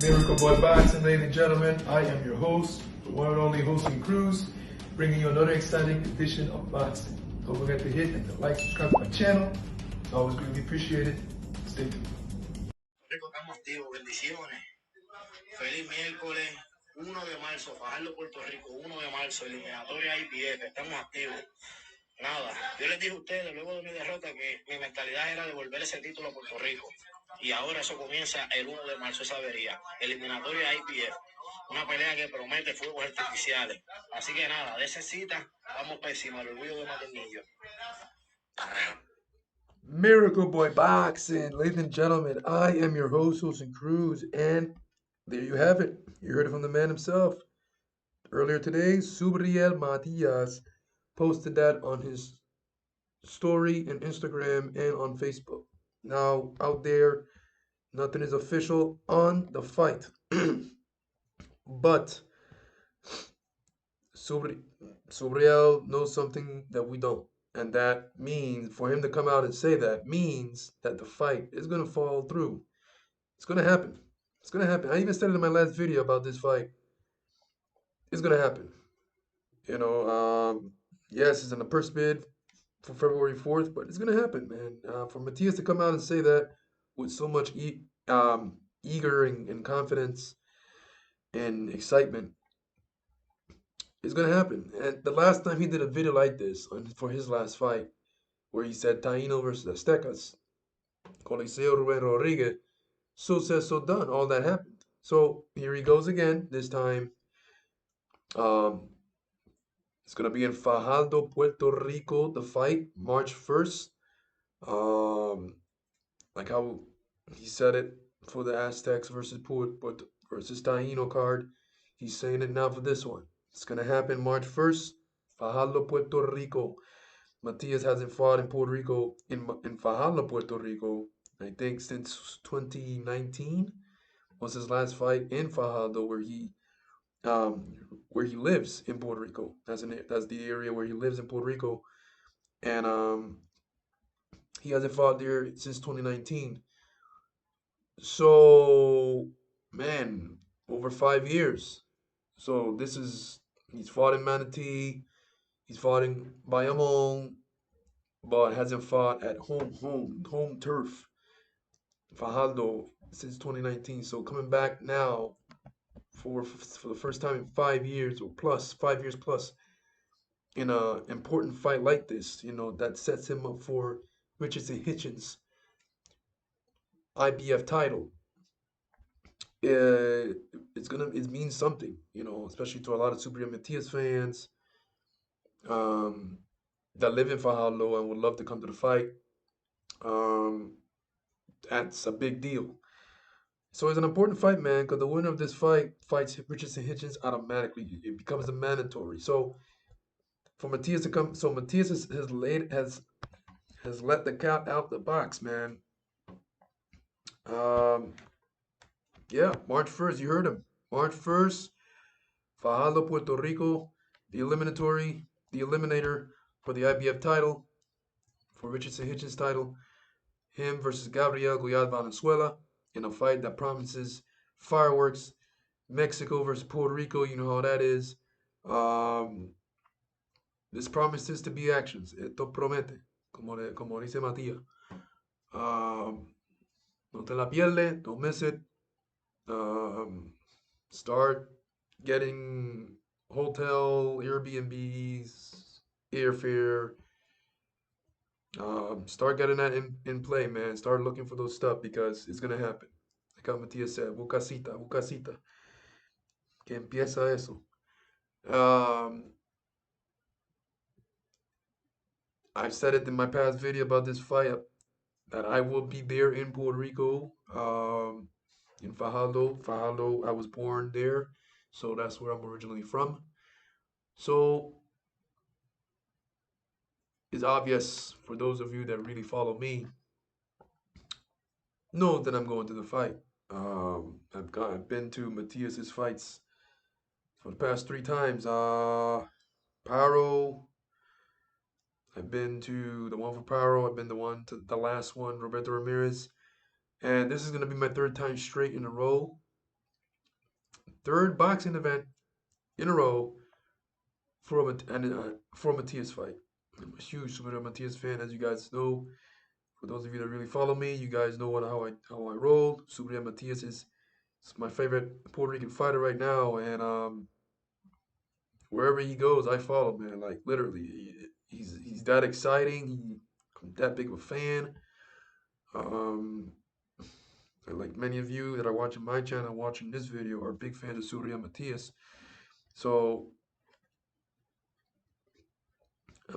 Miracle Boy Boxing, ladies and gentlemen. I am your host, the one and only hosting Cruz, bringing you another exciting edition of boxing. Don't forget to hit and like, subscribe to my channel. It's always greatly appreciated. Stay tuned. Rico, estamos activos, bendiciones. Feliz miércoles, 1 de marzo, Fajardo, Puerto Rico, 1 de marzo, eliminatoria IPF, estamos activos. Nada, yo les dije a ustedes luego de mi derrota que mi mentalidad era devolver ese título a Puerto Rico. Y ahora eso comienza el 1 de marzo, esa avería. Eliminatoria IPF, una pelea que promete fuegos artificiales. Así que nada, de esa cita, vamos pésimo, el orgullo de Matias. Miracle Boy Boxing, ladies and gentlemen. I am your host, Hosting Cruz, and there you have it. You heard it from the man himself. Earlier today, Subriel Matias posted that on his story and Instagram and on Facebook. Now, out there, nothing is official on the fight. But Subriel knows something that we don't. And that means, for him to come out and say that, means that the fight is going to fall through. It's going to happen. It's going to happen. I even said it in my last video about this fight. It's going to happen. Yes, it's in the purse bid for February 4th, but it's going to happen, man. For Matias to come out and say that with so much eager and confidence and excitement, it's going to happen. And the last time he did a video like this for his last fight, where he said Taino versus Aztecas, Coliseo Ruben Rodriguez, so said, so done. All that happened. So here he goes again. This time, um, it's gonna be in Fajardo, Puerto Rico. The fight March 1st. Um, like how he said it for the Aztecs versus Puerto versus Taino card. He's saying it now for this one. It's gonna happen March 1st, Fajardo, Puerto Rico. Matias hasn't fought in Puerto Rico in Fajardo, Puerto Rico. I think since 2019 was his last fight in Fajardo, um, where he lives in Puerto Rico. That's the area where he lives in Puerto Rico, and he hasn't fought there since 2019. So, man, over 5 years. So he's fought in Manatee, he's fought in Bayamon, but hasn't fought at home turf, Fajardo, since 2019. So coming back now for the first time in 5 years or plus, 5 years plus, in a important fight like this, that sets him up for Richardson Hitchens' IBF title. It means something, especially to a lot of Subriel Matias fans um, that live in Fajardo and would love to come to the fight. Um, that's a big deal. So it's an important fight, man, because the winner of this fight fights Richardson Hitchens automatically. It becomes a mandatory. So for Matias to come, so Matias has let the cat out the box, man. Um, yeah, March 1st, you heard him. March 1st, Fajardo, Puerto Rico, the eliminator for the IBF title, for Richardson Hitchens title. Him versus Gabriel Gollaz Valenzuela in a fight that promises fireworks. Mexico versus Puerto Rico, you know how that is. Um, this promises to be actions. Esto promete, como dice Matías. No te la pierdes, don't miss it. Start getting hotel, Airbnbs, airfare. Start getting that in play, man. Start looking for those stuff because it's gonna happen. Like how Matias said, busca cita, que empieza eso. I've said it in my past video about this fight that I will be there in Puerto Rico, in Fajardo. Fajardo, I was born there, so that's where I'm originally from. So it's obvious for those of you that really follow me, know that I'm going to the fight. I've been to Matias's fights for the past 3 times. Paro. I've been to the one for Paro. I've been to the last one, Roberto Ramirez. And this is going to be my third time straight in a row third boxing event in a row for for a Matias fight. I'm a huge Subriel Matias fan, as you guys know. For those of you that really follow me, you guys know how I roll. Subriel Matias is my favorite Puerto Rican fighter right now, and wherever he goes, I follow, man. Like literally, he's that exciting. I'm that big of a fan. Um, like many of you that are watching my channel, watching this video, are big fans of Surya Matias. So,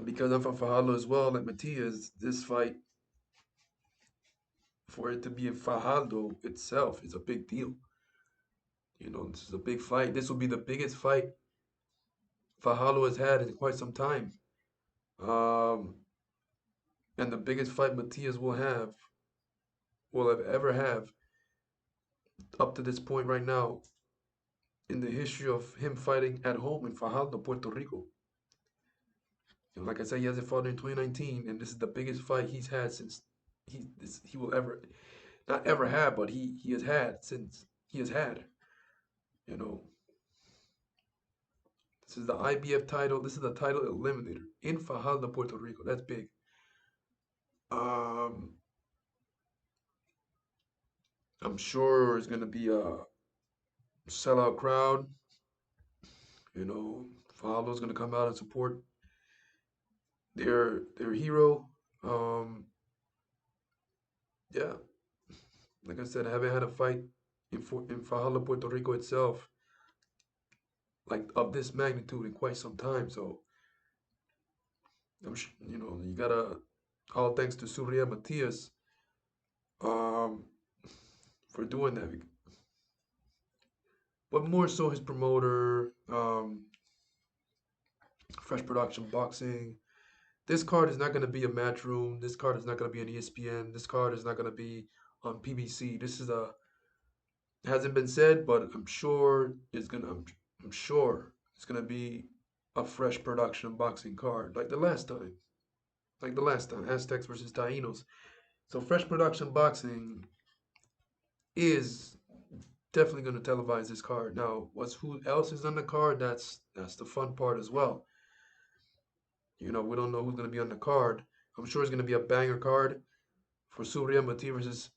because I'm from Fajardo as well, like Matias, this fight, for it to be in Fajardo itself, is a big deal. This is a big fight. This will be the biggest fight Fajardo has had in quite some time. Um, and the biggest fight Matias will have ever have up to this point right now in the history of him fighting at home in Fajardo, Puerto Rico. Like I said, he hasn't fought in 2019, and this is the biggest fight he's had since he will ever not ever have, but he has had since he has had. You know, this is the IBF title. This is the title eliminator in Fajardo, Puerto Rico. That's big. Um, I'm sure it's gonna be a sellout crowd. Fajardo's gonna come out and support their hero. Um, yeah, like I said, I haven't had a fight in Fajardo, Puerto Rico itself, like of this magnitude in quite some time. So you gotta all thanks to Surya Matias um, for doing that, but more so his promoter, Fresh Production Boxing. This card is not going to be a Matchroom. This card is not going to be on ESPN. This card is not going to be on PBC. This is a hasn't been said, but I'm sure it's gonna be a Fresh Production Boxing card like the last time. Like the last time, Aztecs versus Taínos. So Fresh Production Boxing is definitely going to televise this card. Now, who else is on the card? That's the fun part as well. We don't know who's going to be on the card. I'm sure it's going to be a banger card for Subriel Matias versus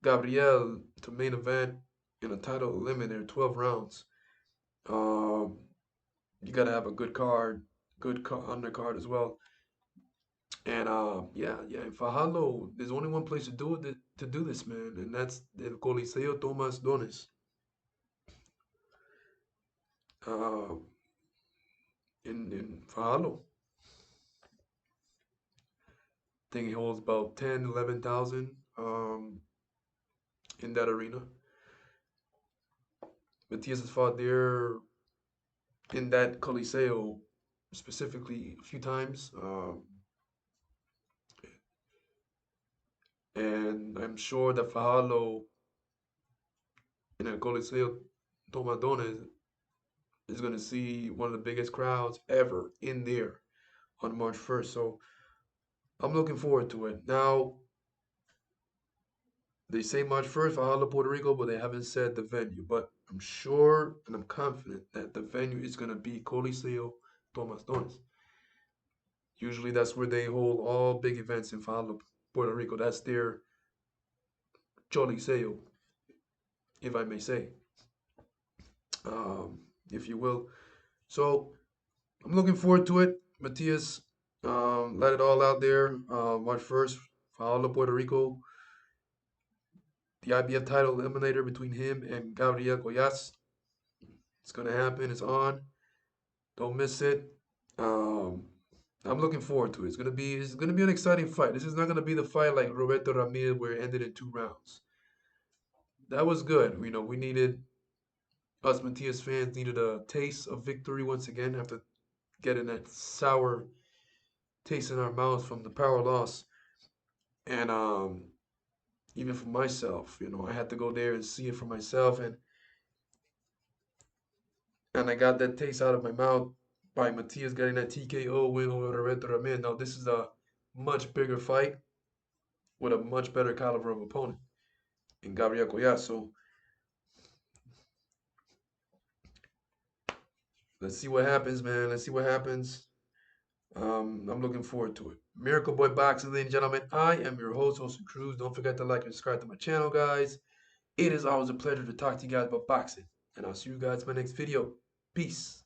Gabriel to main event in a title eliminator, 12 rounds. Um, you got to have a good card, undercard as well. And yeah, in Fajardo, there's only one place to do it to do this, man, and that's the Coliseo Tomas Dones. Uh, in Fajardo. I think he holds about 10, 11,000 in that arena. Matias has fought there in that Coliseo specifically a few times. And I'm sure that Fajardo in el Coliseo Tomadones is going to see one of the biggest crowds ever in there on March 1st. So I'm looking forward to it. Now, they say March 1st, Fajardo, Puerto Rico, but they haven't said the venue. But I'm sure and I'm confident that the venue is going to be Coliseo Tomas Dones. Usually that's where they hold all big events in Fajardo, Puerto Rico. That's their Choliseo, if I may say, um, if you will. So I'm looking forward to it. Matias, let it all out there. March 1st, Fajardo, Puerto Rico. The IBF title eliminator between him and Gabriel Gollaz. It's gonna happen. It's on. Don't miss it. Um, I'm looking forward to it. It's gonna be an exciting fight. This is not gonna be the fight like Roberto Ramirez where it ended in 2 rounds. That was good. We needed us Matias fans needed a taste of victory once again after getting that sour taste in our mouths from the power loss. And even for myself, I had to go there and see it for myself, and I got that taste out of my mouth by Matias getting that TKO win over Roberto Ramirez. Now this is a much bigger fight with a much better caliber of opponent in Gabriel Gollaz. So Let's see what happens, man. Let's see what happens. I'm looking forward to it. Miracle Boy Boxing, ladies and gentlemen. I am your host, Austin Cruz. Don't forget to like and subscribe to my channel, guys. It is always a pleasure to talk to you guys about boxing. And I'll see you guys in my next video. Peace.